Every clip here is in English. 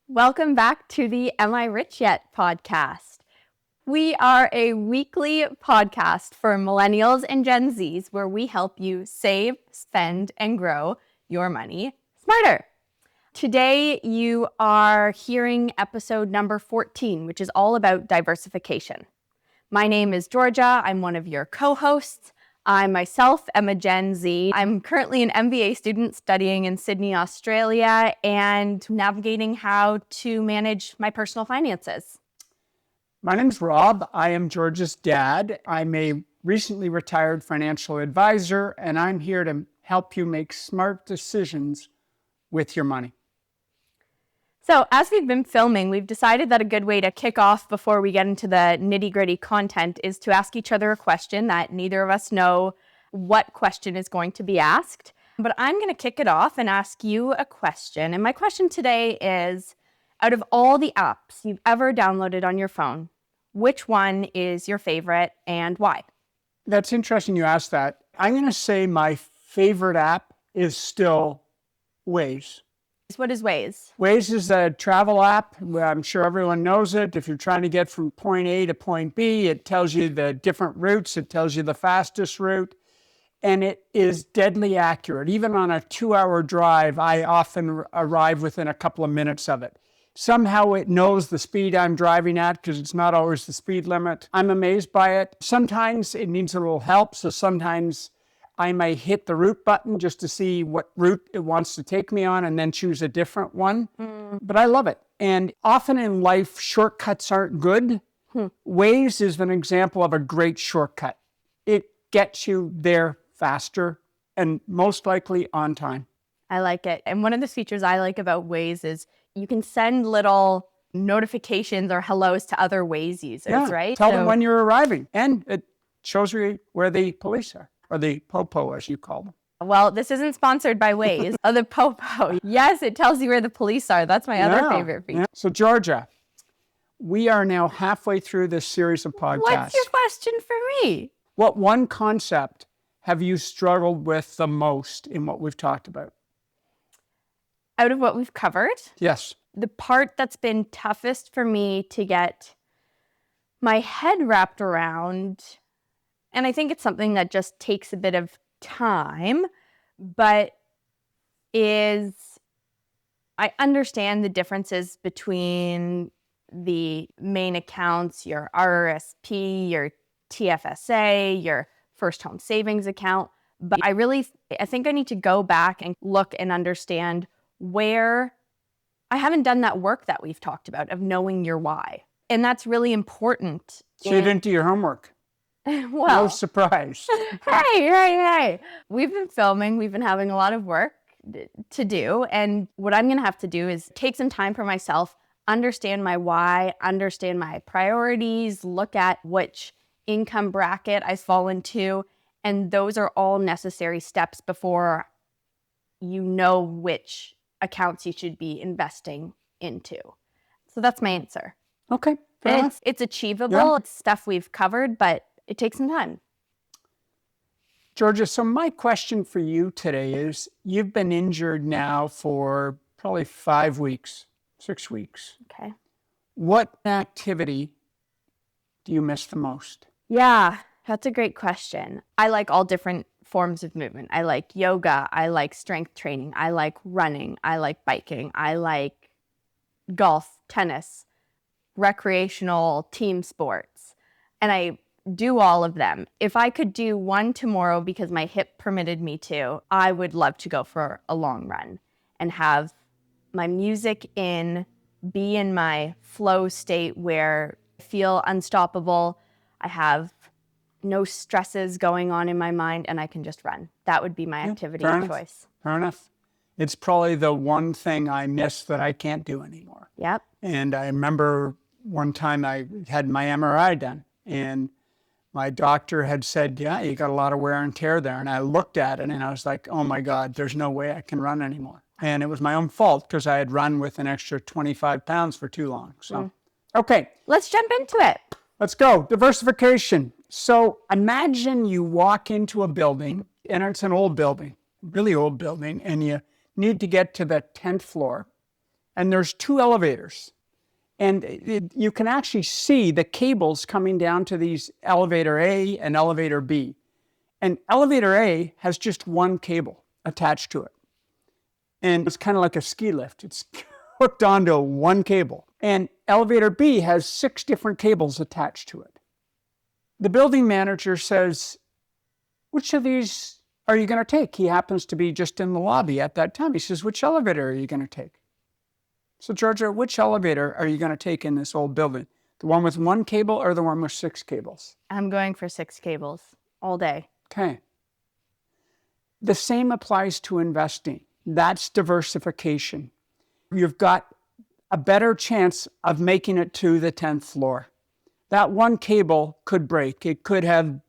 Welcome back to the Am I Rich Yet podcast. We are a weekly podcast for millennials and Gen Zs where we help you save, spend, and grow your money smarter. Today, you are hearing episode number 14, which is all about diversification. My name is Georgia. I'm one of your co-hosts. I myself am a Gen Z. I'm currently an MBA student studying in Sydney, Australia, and navigating how to manage my personal finances. My name's Rob. I am Georgia's dad. I'm a recently retired financial advisor, and I'm here to help you make smart decisions with your money. So as we've been filming, we've decided that a good way to kick off before we get into the nitty-gritty content is to ask each other a question that neither of us know what question is going to be asked. But I'm going to kick it off and ask you a question. And my question today is, out of all the apps you've ever downloaded on your phone, which one is your favorite and why? That's interesting you asked that. I'm going to say my favorite app is still Waze. What is Waze? Waze is a travel app. I'm sure everyone knows it. If you're trying to get from point A to point B, it tells you the different routes. It tells you the fastest route. And it is deadly accurate. Even on a 2-hour drive, I often arrive within a couple of minutes of it. Somehow it knows the speed I'm driving at because it's not always the speed limit. I'm amazed by it. Sometimes it needs a little help. So sometimes I may hit the route button just to see what route it wants to take me on and then choose a different one. But I love it. And often in life, shortcuts aren't good. Waze is an example of a great shortcut. It gets you there faster and most likely on time. I like it. And one of the features I like about Waze is you can send little notifications or hellos to other Waze users, right? Tell them when you're arriving. And it shows you where the police are. Or the popo, as you call them. Well, this isn't sponsored by Waze. Oh, the popo. Yes, it tells you where the police are. That's my other favorite feature. Yeah. So, Georgia, we are now halfway through this series of podcasts. What's your question for me? What one concept have you struggled with the most in what we've talked about? Out of what we've covered? Yes. The part that's been toughest for me to get my head wrapped around, and I think it's something that just takes a bit of time, but I understand the differences between the main accounts, your RRSP, your TFSA, your first home savings account. But I think I need to go back and look and understand where I haven't done that work that we've talked about of knowing your why. And that's really important. So you didn't do your homework? Well, no surprise. Hey. We've been filming. We've been having a lot of work to do. And what I'm going to have to do is take some time for myself, understand my why, understand my priorities, look at which income bracket I fall into. And those are all necessary steps before you know which accounts you should be investing into. So that's my answer. Okay. It's achievable. Yeah. It's stuff we've covered, but it takes some time. Georgia, so my question for you today is, you've been injured now for probably 5 weeks, 6 weeks. Okay. What activity do you miss the most? Yeah, that's a great question. I like all different forms of movement. I like yoga. I like strength training. I like running. I like biking. I like golf, tennis, recreational team sports. And I do all of them. If I could do one tomorrow because my hip permitted me to, I would love to go for a long run and have my music be in my flow state where I feel unstoppable. I have no stresses going on in my mind and I can just run. That would be my activity of choice. Fair enough. It's probably the one thing I miss that I can't do anymore. Yep. And I remember one time I had my MRI done and my doctor had said, yeah, you got a lot of wear and tear there. And I looked at it and I was like, oh my God, there's no way I can run anymore. And it was my own fault because I had run with an extra 25 pounds for too long. So, okay. Let's jump into it. Let's go. Diversification. So imagine you walk into a building and it's an old building, really old building, and you need to get to the 10th floor. and there's two elevators. And you can actually see the cables coming down to these elevator A and elevator B. And elevator A has just one cable attached to it. And it's kind of like a ski lift. It's hooked onto one cable. And elevator B has 6 different cables attached to it. The building manager says, which of these are you going to take? He happens to be just in the lobby at that time. He says, which elevator are you going to take? So Georgia, which elevator are you going to take in this old building? The one with one cable or the one with 6 cables? I'm going for 6 cables all day. Okay. The same applies to investing. That's diversification. You've got a better chance of making it to the 10th floor. That one cable could break. It could have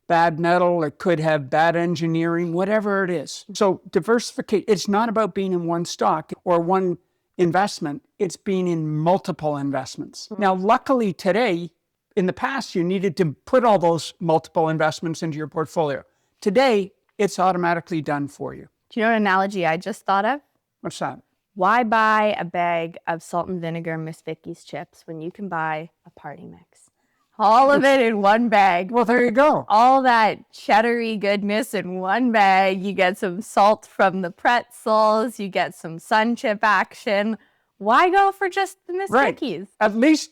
bad metal. It could have bad engineering, whatever it is. So diversification, it's not about being in one stock or one investment. It's being in multiple investments. Now, luckily today, in the past, you needed to put all those multiple investments into your portfolio. Today, it's automatically done for you. Do you know an analogy I just thought of? What's that? Why buy a bag of salt and vinegar Miss Vickie's chips when you can buy a party mix? All of it in one bag. Well, there you go. All that cheddary goodness in one bag. You get some salt from the pretzels. You get some sun chip action. Why go for just the Miss Vickie's? At least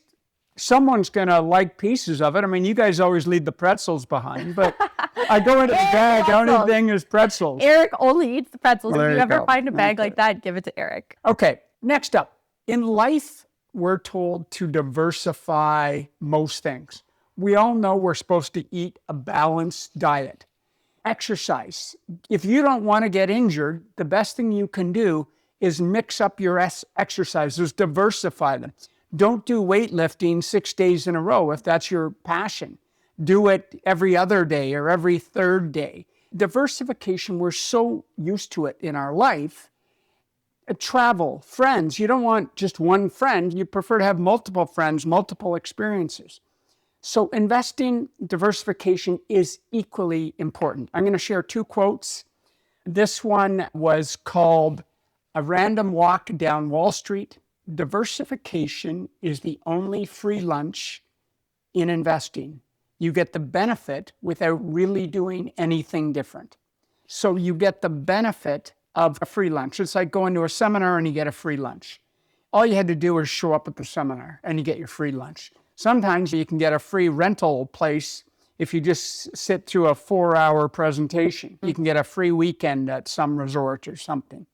someone's going to like pieces of it. I mean, you guys always leave the pretzels behind, but I go into the bag, the only thing is pretzels. Eric only eats the pretzels. Well, if you ever go. find a bag like that, give it to Eric. Okay, next up. In life, we're told to diversify most things. We all know we're supposed to eat a balanced diet. Exercise. If you don't want to get injured, the best thing you can do is mix up your exercises, diversify them. Don't do weightlifting 6 days in a row if that's your passion. Do it every other day or every third day. Diversification, we're so used to it in our life. Travel, friends, you don't want just one friend. You prefer to have multiple friends, multiple experiences. So investing, diversification is equally important. I'm going to share 2 quotes. This one was called A Random Walk Down Wall Street. Diversification is the only free lunch in investing. You get the benefit without really doing anything different. So you get the benefit of a free lunch. It's like going to a seminar and you get a free lunch. All you had to do was show up at the seminar and you get your free lunch. Sometimes you can get a free rental place if you just sit through a 4-hour presentation. You can get a free weekend at some resort or something.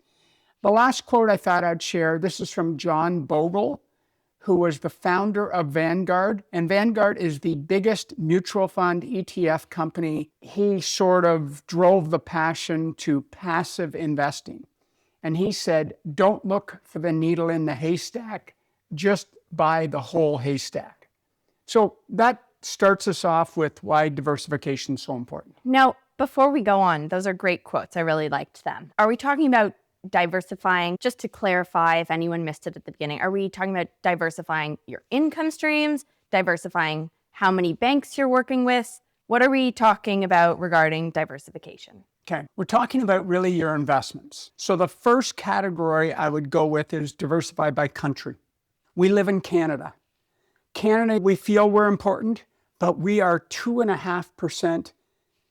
The last quote I thought I'd share, this is from John Bogle, who was the founder of Vanguard. And Vanguard is the biggest mutual fund ETF company. He sort of drove the passion to passive investing. And he said, don't look for the needle in the haystack, just buy the whole haystack. So that starts us off with why diversification is so important. Now, before we go on, those are great quotes. I really liked them. Are we talking about diversifying, just to clarify if anyone missed it at the beginning, are we talking about diversifying your income streams, diversifying how many banks you're working with? What are we talking about regarding diversification? Okay, we're talking about really your investments. So the first category I would go with is diversify by country. We live in Canada. Canada, we feel we're important, but we are 2.5%,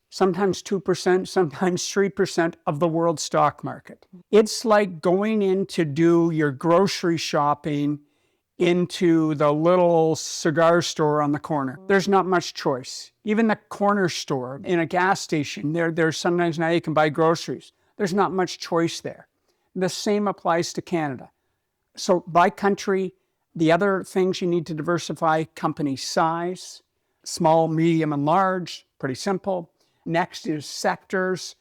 sometimes 2%, sometimes 3% of the world stock market. It's like going in to do your grocery shopping into the little cigar store on the corner. There's not much choice. Even the corner store in a gas station, there's sometimes now you can buy groceries. There's not much choice there. The same applies to Canada. So by country, the other things you need to diversify: company size, small, medium, and large, pretty simple. Next is sectors: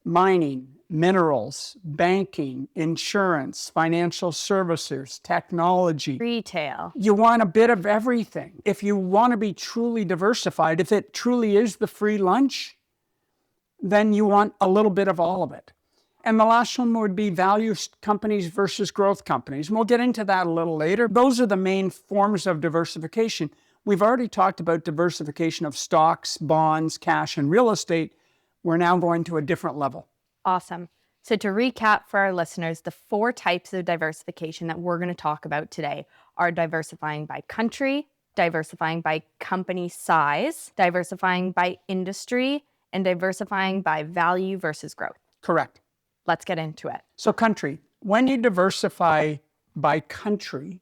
mining, minerals, banking, insurance, financial services, technology. Retail. You want a bit of everything. If you want to be truly diversified, if it truly is the free lunch, then you want a little bit of all of it. And the last one would be value companies versus growth companies. And we'll get into that a little later. Those are the main forms of diversification. We've already talked about diversification of stocks, bonds, cash, and real estate. We're now going to a different level. Awesome. So to recap for our listeners, the 4 types of diversification that we're going to talk about today are diversifying by country, diversifying by company size, diversifying by industry, and diversifying by value versus growth. Correct. Let's get into it. So country, when you diversify by country,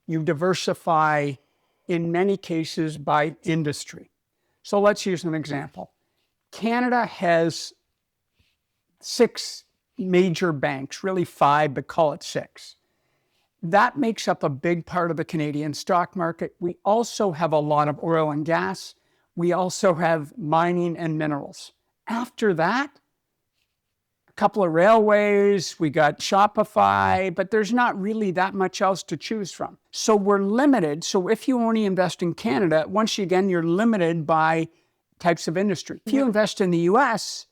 you diversify in many cases by industry. So let's use an example. Canada has 6 major banks, really 5, but call it 6. That makes up a big part of the Canadian stock market. We also have a lot of oil and gas. We also have mining and minerals. After that, a couple of railways, we got Shopify, but there's not really that much else to choose from. So we're limited. So if you only invest in Canada, once again, you're limited by types of industry. If you invest in the US,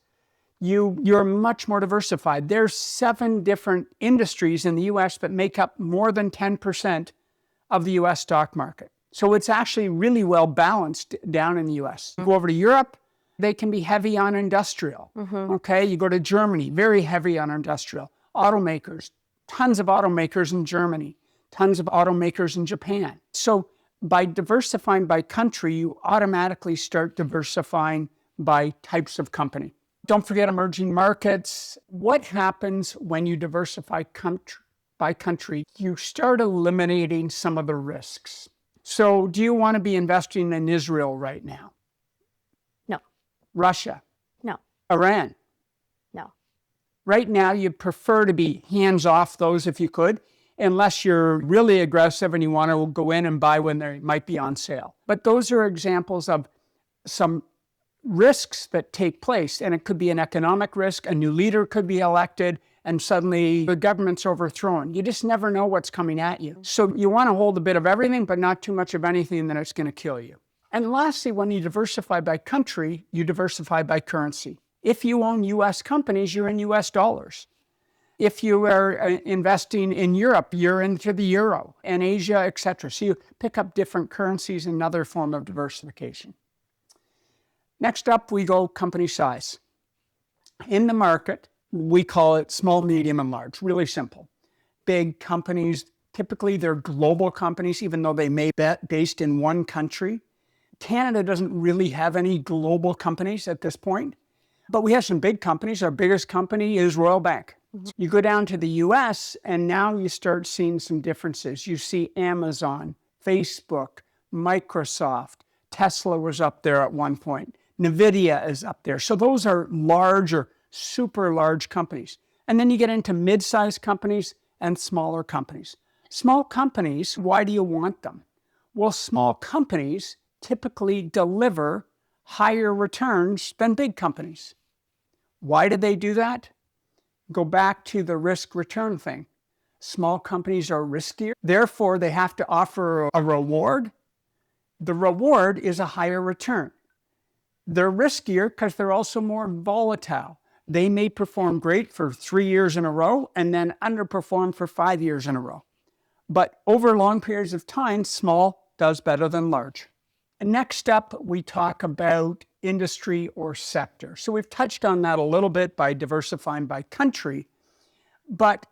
you're much more diversified. There's 7 different industries in the US that make up more than 10% of the US stock market. So it's actually really well balanced down in the US. You go over to Europe, they can be heavy on industrial. Okay, you go to Germany, very heavy on industrial. Automakers, tons of automakers in Germany, tons of automakers in Japan. So by diversifying by country, you automatically start diversifying by types of company. Don't forget emerging markets. What happens when you diversify by country? You start eliminating some of the risks. So do you want to be investing in Israel right now? No. Russia? No. Iran? No. Right now, you'd prefer to be hands off those if you could, unless you're really aggressive and you want to go in and buy when they might be on sale. But those are examples of some risks that take place, and it could be an economic risk. A new leader could be elected and suddenly the government's overthrown. You just never know what's coming at you. So you want to hold a bit of everything, but not too much of anything that it's going to kill you. And lastly, when you diversify by country, you diversify by currency. If you own US companies, you're in US dollars. If you are investing in Europe, you're into the euro, and Asia, etc. So you pick up different currencies, another form of diversification. Next up, we go company size. In the market, we call it small, medium, and large. Really simple. Big companies, typically they're global companies, even though they may be based in one country. Canada doesn't really have any global companies at this point, but we have some big companies. Our biggest company is Royal Bank. You go down to the US, and now you start seeing some differences. You see Amazon, Facebook, Microsoft, Tesla was up there at one point. NVIDIA is up there. So those are large or super large companies. And then you get into mid-sized companies and smaller companies. Small companies, why do you want them? Well, small companies typically deliver higher returns than big companies. Why do they do that? Go back to the risk-return thing. Small companies are riskier. Therefore, they have to offer a reward. The reward is a higher return. They're riskier because they're also more volatile. They may perform great for 3 years in a row and then underperform for 5 years in a row. But over long periods of time, small does better than large. And next up, we talk about industry or sector. So we've touched on that a little bit by diversifying by country, but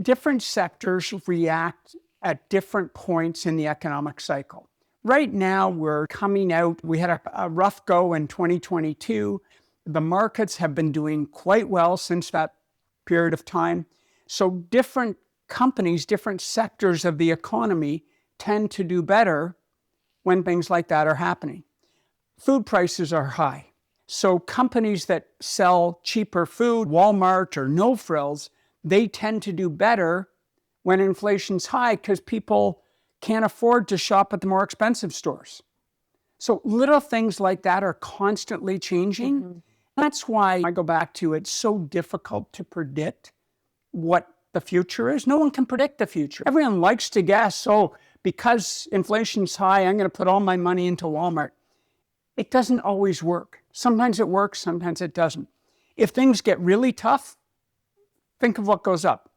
different sectors react at different points in the economic cycle. Right now, we're coming out, we had a rough go in 2022. The markets have been doing quite well since that period of time. So different companies, different sectors of the economy tend to do better when things like that are happening. Food prices are high. So companies that sell cheaper food, Walmart or No Frills, they tend to do better when inflation's high because people can't afford to shop at the more expensive stores. So little things like that are constantly changing. That's why I go back to it's so difficult to predict what the future is. No one can predict the future. Everyone likes to guess, oh, because inflation's high, I'm going to put all my money into Walmart. It doesn't always work. Sometimes it works, sometimes it doesn't. If things get really tough, think of what goes up.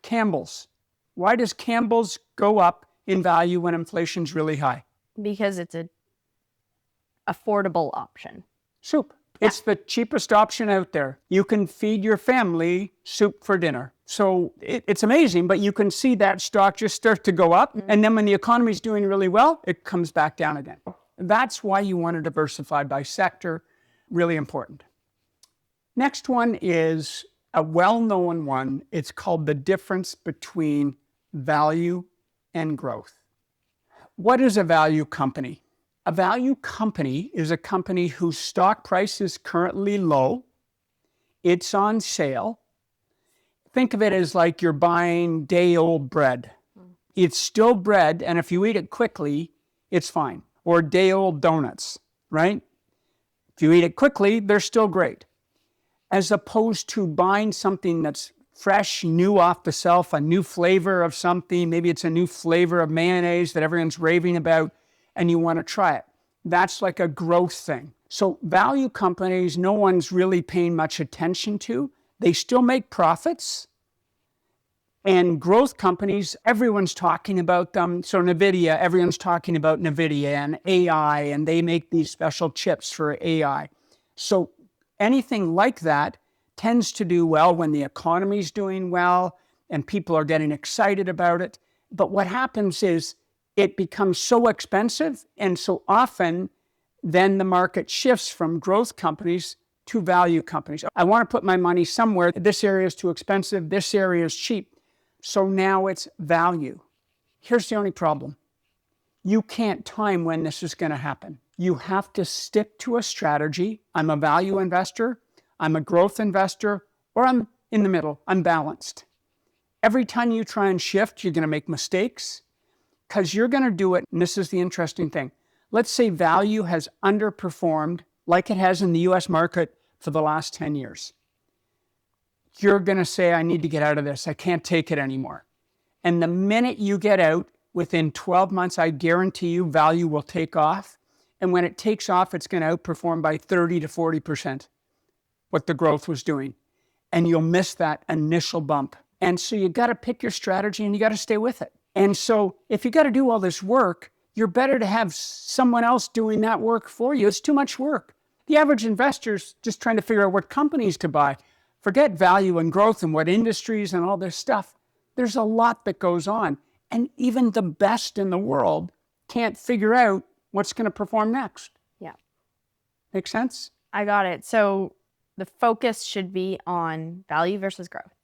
Campbell's. Why does Campbell's go up in value when inflation's really high? Because it's an affordable option. Soup. It's the cheapest option out there. You can feed your family soup for dinner. So it's amazing, but you can see that stock just start to go up. And then when the economy is doing really well, it comes back down again. That's why you want to diversify by sector. Really important. Next one is a well-known one. It's called the difference between value and growth. What is a value company? A value company is a company whose stock price is currently low. It's on sale. Think of it as like you're buying day-old bread. It's still bread, and if you eat it quickly, it's fine. Or day-old donuts, right? If you eat it quickly, they're still great. As opposed to buying something that's fresh, new off the shelf, a new flavor of something. Maybe it's a new flavor of mayonnaise that everyone's raving about, and you want to try it. That's like a growth thing. So value companies, no one's really paying much attention to. They still make profits. And growth companies, everyone's talking about them. So NVIDIA, everyone's talking about NVIDIA and AI, and they make these special chips for AI. So anything like that tends to do well when the economy's doing well and people are getting excited about it. But what happens is it becomes so expensive, and so often then the market shifts from growth companies to value companies. I want to put my money somewhere. This area is too expensive. This area is cheap. So now it's value. Here's the only problem. You can't time when this is going to happen. You have to stick to a strategy. I'm a value investor, I'm a growth investor, or I'm in the middle. I'm balanced. Every time you try and shift, you're going to make mistakes because you're going to do it. And this is the interesting thing. Let's say value has underperformed like it has in the US market for the last 10 years. You're going to say, I need to get out of this. I can't take it anymore. And the minute you get out, within 12 months, I guarantee you value will take off. And when it takes off, it's going to outperform by 30 to 40% what the growth was doing. And you'll miss that initial bump. And so you got to pick your strategy and you got to stay with it. And so if you got to do all this work, you're better to have someone else doing that work for you. It's too much work. The average investor's just trying to figure out what companies to buy. Forget value and growth and what industries and all this stuff. There's a lot that goes on. And even the best in the world can't figure out what's going to perform next. Yeah. Make sense? I got it. So the focus should be on value versus growth.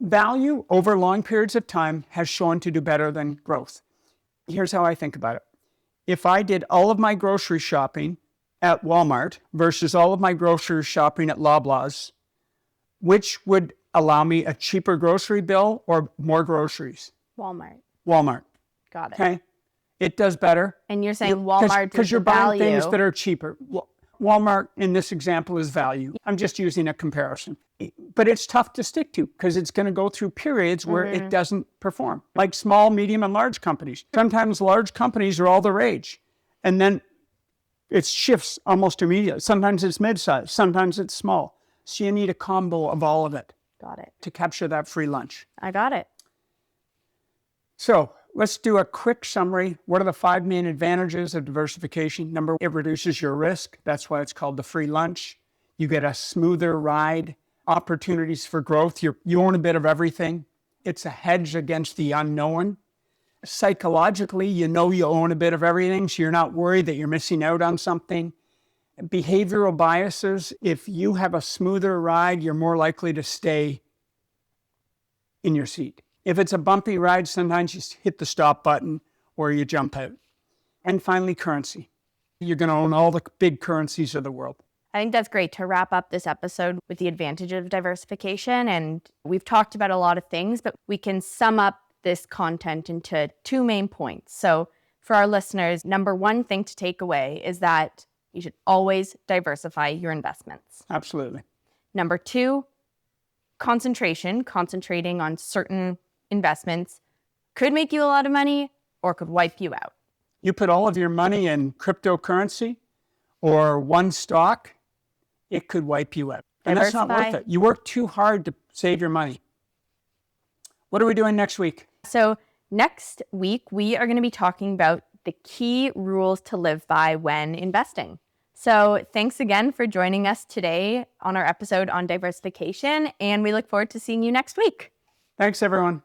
Value over long periods of time has shown to do better than growth. Here's how I think about it. If I did all of my grocery shopping at Walmart versus all of my grocery shopping at Loblaws, which would allow me a cheaper grocery bill or more groceries? Walmart. Walmart. Got it. Okay. It does better. And you're saying Walmart because is you're the buying value. things that are cheaper. Walmart in this example is value. I'm just using a comparison. But it's tough to stick to because it's going to go through periods where it doesn't perform. Like small, medium, and large companies. Sometimes large companies are all the rage. And then it shifts almost immediately. Sometimes it's mid-size. Sometimes it's small. So you need a combo of all of it. Got it. To capture that free lunch. I got it. So let's do a quick summary. What are the 5 main advantages of diversification? Number one, it reduces your risk. That's why it's called the free lunch. You get a smoother ride, opportunities for growth. You own a bit of everything. It's a hedge against the unknown. Psychologically, you know you own a bit of everything, so you're not worried that you're missing out on something. Behavioral biases, if you have a smoother ride, you're more likely to stay in your seat. If it's a bumpy ride, sometimes you hit the stop button or you jump out. And finally, currency. You're going to own all the big currencies of the world. I think that's great to wrap up this episode with the advantage of diversification. And we've talked about a lot of things, but we can sum up this content into 2 main points. So for our listeners, number 1 thing to take away is that you should always diversify your investments. Absolutely. Number 2, concentrating on certain investments could make you a lot of money or could wipe you out. You put all of your money in cryptocurrency or one stock, it could wipe you out. And that's not worth it. You work too hard to save your money. What are we doing next week? So next week, we are going to be talking about the key rules to live by when investing. So thanks again for joining us today on our episode on diversification, and we look forward to seeing you next week. Thanks, everyone.